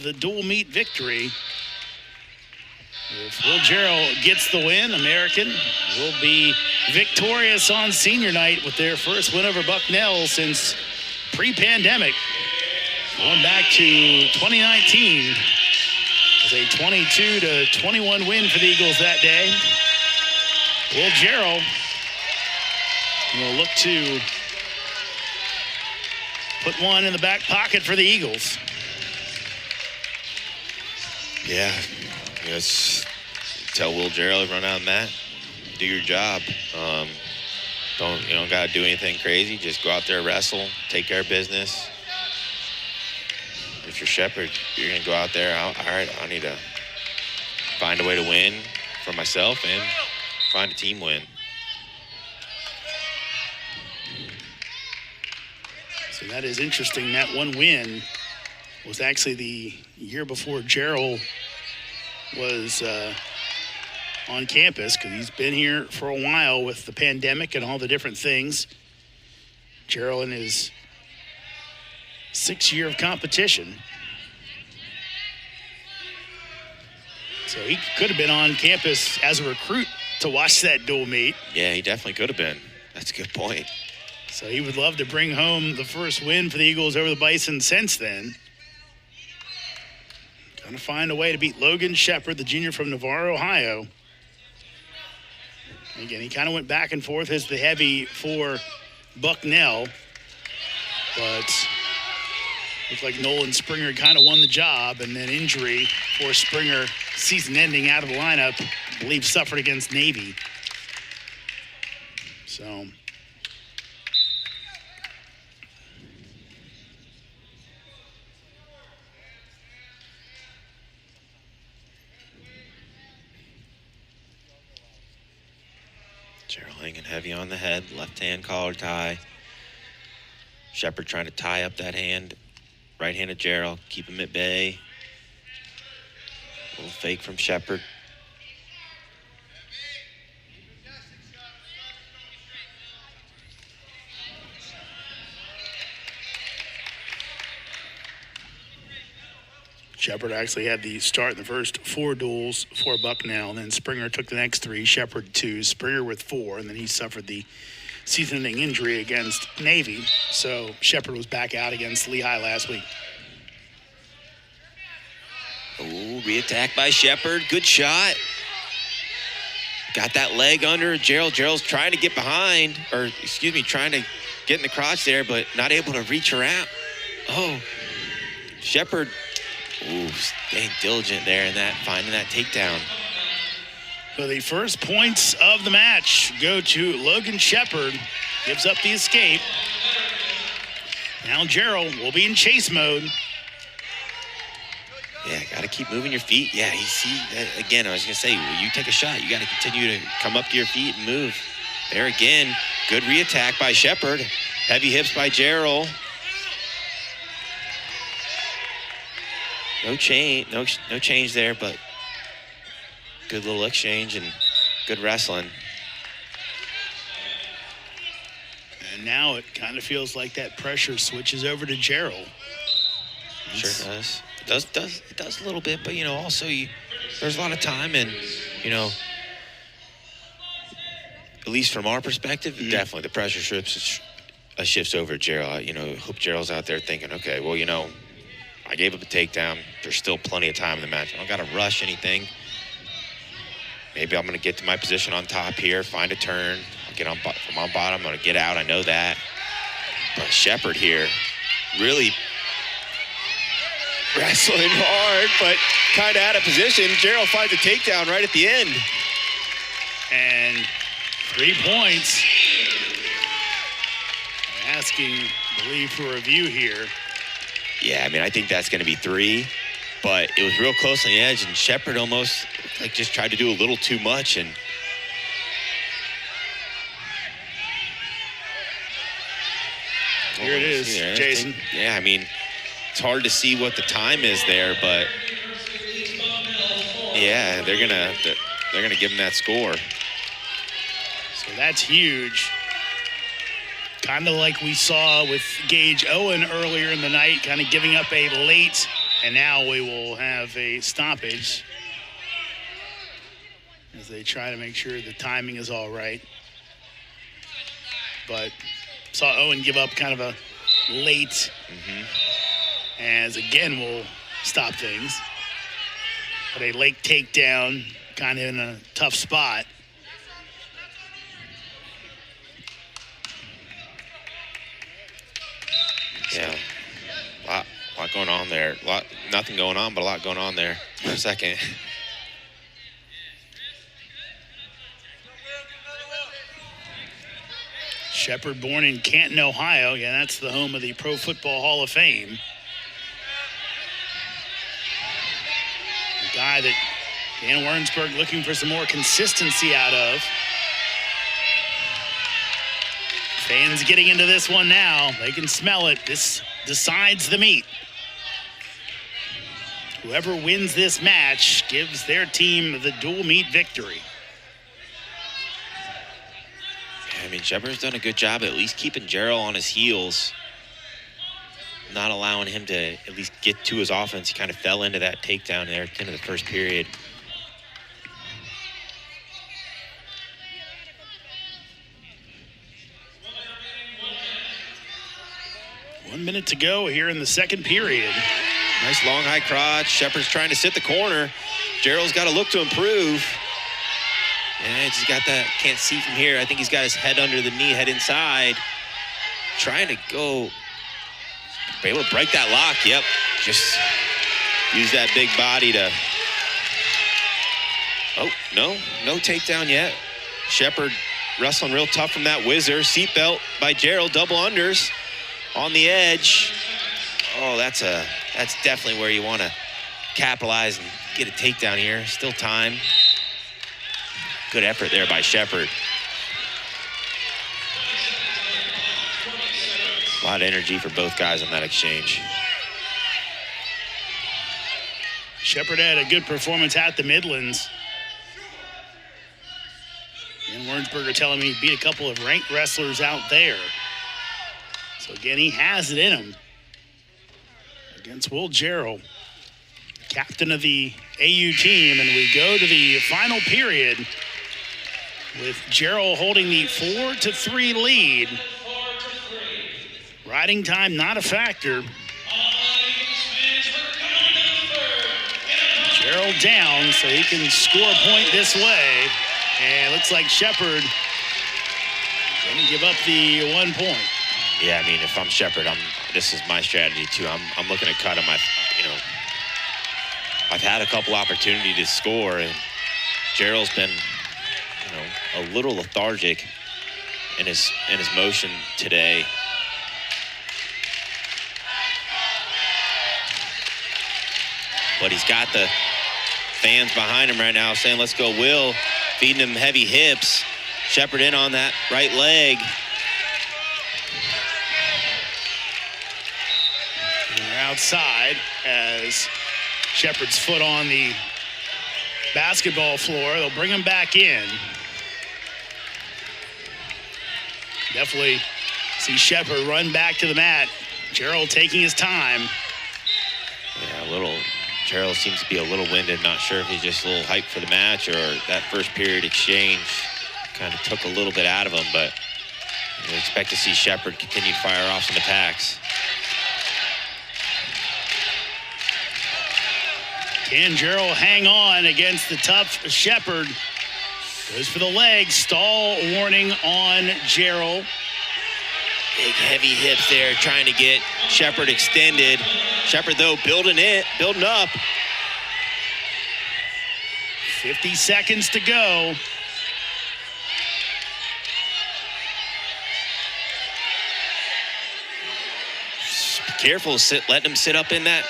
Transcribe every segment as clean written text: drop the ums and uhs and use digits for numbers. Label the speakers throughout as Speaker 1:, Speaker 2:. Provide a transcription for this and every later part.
Speaker 1: the dual meet victory. If Will Jarrell gets the win, American will be victorious on senior night with their first win over Bucknell since pre-pandemic. Going back to 2019. It was a 22-21 win for the Eagles that day. Will Jarrell will look to put one in the back pocket for the Eagles.
Speaker 2: Yeah, just tell Will Jarrell, run out on that, do your job. Don't gotta do anything crazy. Just go out there, wrestle, take care of business. If you're Shepherd, you're gonna go out there. All right, I need to find a way to win for myself and find a team win.
Speaker 1: So that is interesting. That one win was actually the year before Jarrell was on campus, because he's been here for a while with the pandemic and all the different things. Jarrell in his 6th year of competition. So he could have been on campus as a recruit to watch that dual meet.
Speaker 2: Yeah, he definitely could have been. That's a good point.
Speaker 1: So he would love to bring home the first win for the Eagles over the Bison since then. Going to find a way to beat Logan Shephard, the junior from Navarre, Ohio. Again, he kind of went back and forth as the heavy for Bucknell, but looked like Nolan Springer kind of won the job, and then injury for Springer, season ending out of the lineup, I believe suffered against Navy. So
Speaker 2: Jarrell hanging heavy on the head, left hand collar tie. Shepherd trying to tie up that hand. Right-handed Jarrell, keep him at bay. A little fake from Shepherd.
Speaker 1: Shepherd actually had the start in the first 4 duels for Bucknell, and then Springer took the next 3, Shepherd 2, Springer with 4, and then he suffered the season-ending injury against Navy. So Shepherd was back out against Lehigh last week.
Speaker 2: Oh, re-attack by Shepherd. Good shot. Got that leg under Jarrell. Jarrell's trying to get behind, or excuse me, trying to get in the crotch there, but not able to reach around. Oh, Shepherd. Ooh, staying diligent there in that, finding that takedown.
Speaker 1: So the first points of the match go to Logan Shephard. Gives up the escape. Now Jarrell will be in chase mode.
Speaker 2: Yeah, got to keep moving your feet. Yeah, again, I was going to say, when you take a shot, you got to continue to come up to your feet and move. There again, good re-attack by Shepherd. Heavy hips by Jarrell. No change there, but good little exchange and good wrestling.
Speaker 1: And now it kind of feels like that pressure switches over to Jarrell.
Speaker 2: Sure does. It does a little bit, but also there's a lot of time, and at least from our perspective, definitely the pressure shifts over to Jarrell. I hope Jarrell's out there thinking, okay, well, I gave up a takedown. There's still plenty of time in the match. I don't got to rush anything. Maybe I'm going to get to my position on top here, find a turn. I'll get from on bottom. I'm going to get out. I know that. But Shepherd here really wrestling hard, but kind of out of position. Jarrell finds a takedown right at the end.
Speaker 1: And 3 points. Asking, I believe, for a review here.
Speaker 2: Yeah, I think that's going to be 3, but it was real close on the edge, and Shepherd almost just tried to do a little too much. And
Speaker 1: here it is, Jason.
Speaker 2: Yeah, it's hard to see what the time is there, but yeah, they're gonna give him that score.
Speaker 1: So that's huge. Kind of like we saw with Gage Owen earlier in the night, kind of giving up a late And now we will have a stoppage as they try to make sure the timing is all right. But saw Owen give up kind of a late, as again will stop things. But a late takedown, kind of in a tough spot.
Speaker 2: Yeah, a lot going on there. Nothing going on, but a lot going on there for a second.
Speaker 1: Shephard, born in Canton, Ohio. Yeah, that's the home of the Pro Football Hall of Fame. A guy that Dan Wernsberg looking for some more consistency out of. Fans getting into this one now. They can smell it. This decides the meet. Whoever wins this match gives their team the dual meet victory.
Speaker 2: I mean, Shepherd's done a good job at least keeping Jarrell on his heels, not allowing him to at least get to his offense. He kind of fell into that takedown there at the end of the first period.
Speaker 1: One minute to go here in the second period.
Speaker 2: Nice long high crotch. Shepherd's trying to sit the corner. Jarrell's got to look to improve. Yeah, he's got that, can't see from here. I think he's got his head under the knee, head inside. Trying to go, be able to break that lock. Yep, just use that big body to, oh, no takedown yet. Shephard wrestling real tough from that whizzer. Seatbelt by Jarrell, double unders on the edge. Oh, that's definitely where you want to capitalize and get a takedown here. Still time. Good effort there by Shephard. A lot of energy for both guys on that exchange.
Speaker 1: Shephard had a good performance at the Midlands. And Wernsberger telling me he beat a couple of ranked wrestlers out there. So again, he has it in him against Will Jarrell, captain of the AU team. And we go to the final period with Jarrell holding the 4-3 lead. Riding time not a factor. Jarrell down so he can score a point this way. And it looks like Shephard going to give up the 1 point.
Speaker 2: Yeah, I mean, if I'm Shephard, this is my strategy too. I'm looking to cut him. I've had a couple opportunities to score, and Jarrell's been, a little lethargic in his motion today. But he's got the fans behind him right now saying, let's go, Will, feeding him heavy hips. Shephard in on that right leg.
Speaker 1: And they're outside as Shephard's foot on the basketball floor. They'll bring him back in. Definitely see Shephard run back to the mat. Jarrell taking his time.
Speaker 2: Yeah, Jarrell seems to be a little winded. Not sure if he's just a little hyped for the match or that first period exchange kind of took a little bit out of him, but we expect to see Shephard continue to fire off some attacks.
Speaker 1: Can Jarrell hang on against the tough Shephard? Goes for the leg. Stall warning on Jarrell.
Speaker 2: Big heavy hips there, trying to get Shephard extended. Shephard, though, building up.
Speaker 1: 50 seconds to go.
Speaker 2: Just be careful, letting him sit up in that.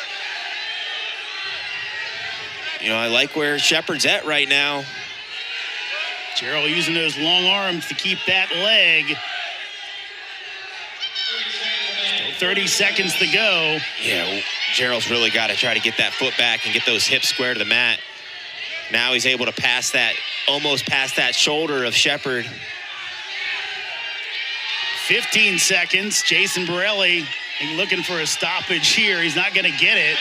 Speaker 2: I like where Shephard's at right now.
Speaker 1: Jarrell using those long arms to keep that leg. Still 30 seconds to go.
Speaker 2: Yeah, Jarrell's really got to try to get that foot back and get those hips square to the mat. Now he's able to almost past that shoulder of Shephard.
Speaker 1: 15 seconds. Jason Borelli looking for a stoppage here. He's not going to get it.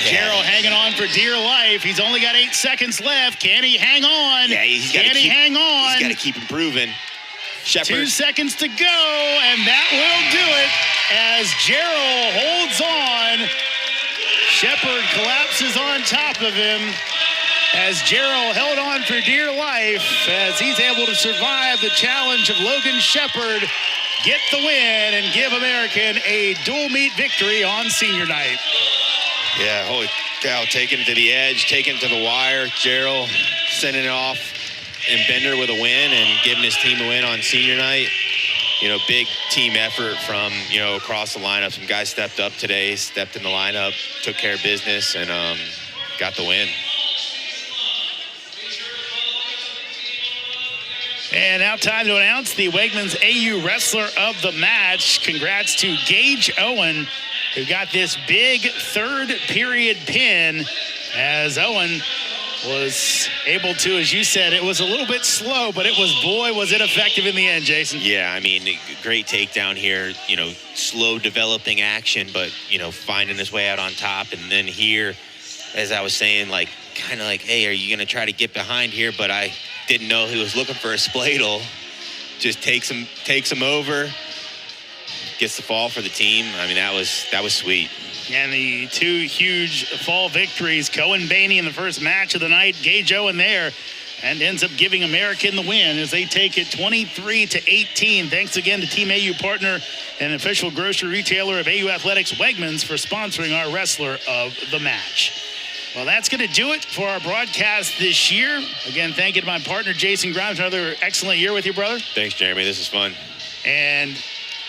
Speaker 1: Jarrell hanging on for dear life. He's only got 8 seconds left. Can he hang on?
Speaker 2: Yeah,
Speaker 1: Can he hang on?
Speaker 2: He's got to keep improving. Shephard.
Speaker 1: 2 seconds to go, and that will do it as Jarrell holds on. Shephard collapses on top of him as Jarrell held on for dear life as he's able to survive the challenge of Logan Shephard, get the win, and give American a dual meet victory on senior night.
Speaker 2: Yeah, holy cow, taking it to the edge, taking it to the wire. Jarrell sending it off and Bender with a win and giving his team a win on senior night. You know, big team effort from, you know, across the lineup. Some guys stepped up today, stepped in the lineup, took care of business, and got the win.
Speaker 1: And now time to announce the Wegmans AU Wrestler of the Match. Congrats to Gage Owen, who got this big third period pin as Owen was able to, as you said, it was a little bit slow, but it was, boy, was it effective in the end, Jason.
Speaker 2: Yeah, I mean, great takedown here, you know, slow developing action, but, you know, finding his way out on top. And then here, as I was saying, like, kind of like, hey, are you going to try to get behind here? But I didn't know he was looking for a spladle. Just takes him over, gets the fall for the team. I mean, that was sweet.
Speaker 1: And the 2 huge fall victories, Cohen Bainey in the first match of the night, Gage Owen there, and ends up giving American the win as they take it 23-18. Thanks again to Team AU partner and official grocery retailer of AU Athletics, Wegmans, for sponsoring our Wrestler of the Match. Well, that's going to do it for our broadcast this year. Again, thank you to my partner, Jason Grimes. Another excellent year with you, brother.
Speaker 2: Thanks, Jeremy. This is fun.
Speaker 1: And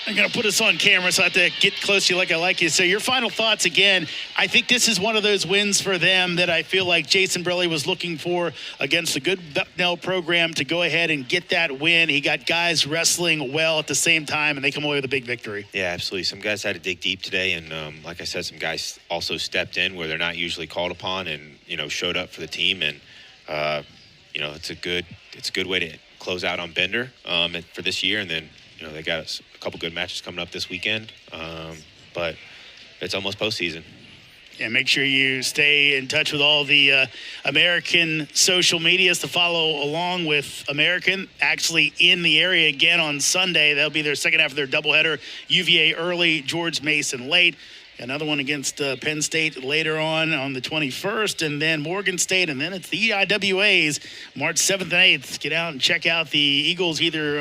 Speaker 1: I'm going to put us on camera, so I have to get close to you like I like you. So your final thoughts again. I think this is one of those wins for them that I feel like Jason Brelli was looking for against a good Bucknell program to go ahead and get that win. He got guys wrestling well at the same time, and they come away with a big victory.
Speaker 2: Yeah, absolutely. Some guys had to dig deep today, and like I said, some guys also stepped in where they're not usually called upon and, you know, showed up for the team. And, you know, it's a good way to close out on Bender for this year. And then, you know, they got a couple good matches coming up this weekend, but it's almost postseason.
Speaker 1: And make sure you stay in touch with all the American social medias to follow along with American. Actually in the area again on Sunday. That'll be their second half of their doubleheader. UVA early, George Mason late. Another one against Penn State later on the 21st, and then Morgan State, and then it's the EIWAs March 7th and 8th. Get out and check out the Eagles either